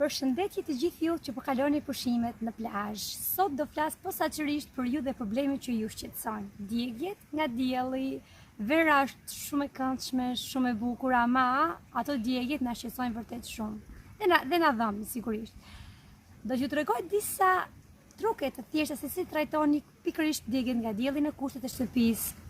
Përshëndetje të gjithë ju që po kaloni pushimet në plazh. Sot do flas posaçërisht për ju dhe problemet që ju shqetësojnë. Djegjet nga dielli, vera është shumë e këndshme, shumë e bukur, ama ato djegjet na shqetësojnë vërtet shumë. Dhe na dhëmbin sigurisht. Do t'ju tregoj disa truke të thjeshta se si trajtoni pikërisht djegjet nga dielli në kushtet e shtëpisë.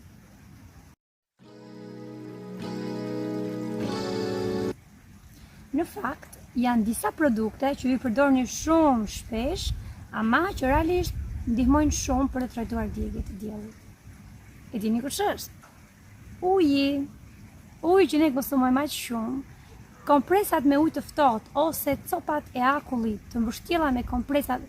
Në fakt, janë disa produkte që ju përdorni shumë shpesh, ama që realisht ndihmojnë shumë për të trajtuar djegjet e diellit. E dini kush është? Uji që ne konsumojmë aq shumë, kompresat me ujë të ftohtë ose copat e akullit të mbështjella me kompresat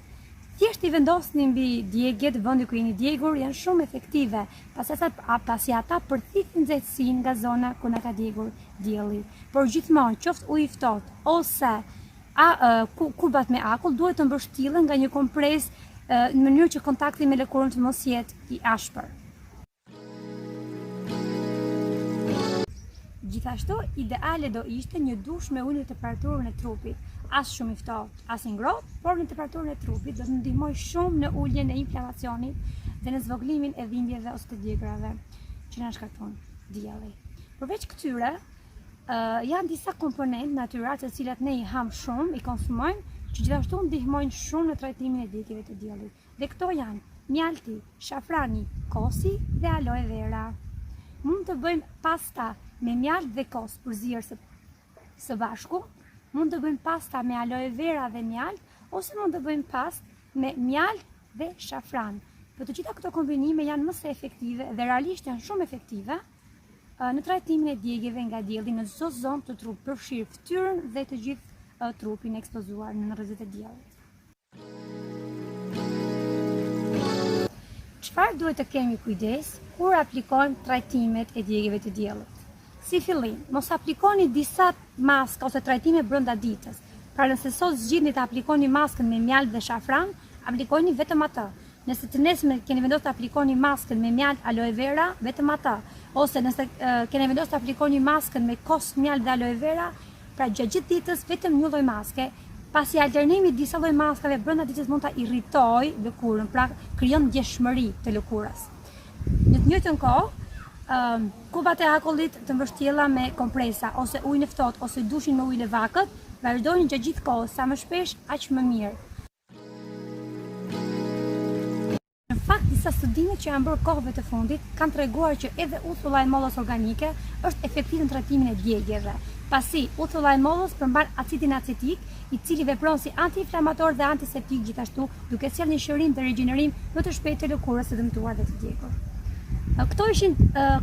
thjesht i vendosni mbi djegjet vendi ku jeni djegur janë shumë efektive, pasi ata përthithin nxehtësinë nga zona ku na ka djegur dielli. Por gjithmonë, qoftë uji i ftohtë ose kubat me akull duhet të mbështillen nga një kompres në mënyrë që kontakti me lëkurën të mos jetë i ashpër. Gjithashtu, ideale do ishte një dush me ujë në temperaturën e trupit, as shumë i ftohtë, as i ngrohtë, por në temperaturën e trupit do të ndihmojë shumë në uljen e inflamacionit dhe në zvogëlimin e dhimbjeve ose të djegrave që na shkakton dielli. Përveç këtyre, janë disa komponentë natyrale të cilat ne i ham shumë, i konsumojmë, që gjithashtu ndihmojnë shumë në trajtimin e djegjeve të diellit. Dhe këto janë mjalti, shafrani, kosi dhe aloe vera. Mund të bëjmë pasta me mjalt dhe kos përzierë së bashku, mund të bëjmë pasta me aloe vera dhe mjalt, ose mund të bëjmë pastë me mjalt dhe shafran. Për të gjitha këto kombinime janë më së efektive dhe realisht janë shumë efektive në trajtimin e djegjeve nga dielli në çdo zonë të trupit, përfshirë fytyrën dhe të gjithë trupin ekspozuar në rrezet e diellit. Çfarë duhet të kemi kujdes kur aplikojmë trajtimet e djegjeve të diellit? Si fillim, mos aplikoni disa maska ose trajtime brenda ditës. Pra nëse sot zgjidhni të aplikoni maskën me mjalt dhe shafran, aplikoni vetëm atë. Nëse të nesër keni vendosur të aplikoni maskën me mjalt aloe vera, vetëm atë. Ose nëse keni vendosur të aplikoni maskën me kos mjalt dhe aloe vera, pra gjatë gjithë ditës vetëm një lloj maske, pasi alternimi disa lloj maskave brenda ditës mund ta irritojë lëkurën, pra krijon ndjeshmëri të lëkurës. Në të njëjtën kohë, kubat e akullit të mbështjella me kompresa ose ujin e ftohtë ose dushin me ujë lëvakët, vazhdojnë gjatë gjithë kohës, sa më shpesh aq më mirë. Në fakt, disa studime që janë bërë kohëve të fundit kanë treguar që edhe uthulla e mollës organike është efektive në trajtimin e djegjeve, pasi uthulla e mollës përmban acidin acetik, i cili vepron si antiinflamator dhe antiseptik gjithashtu, duke sjellë një shërim dhe rigjenerim më të shpejtë të lëkurës së dëmtuar dhe të djegur. Këto ishin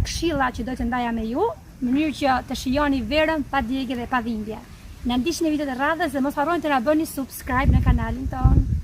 këshilla që do të ndaja me ju, në mënyrë që të shijoni verën pa djegje dhe pa dhimbje. Na ndiqni videot e radhës dhe mos harroni të na bëni subscribe në kanalin tonë.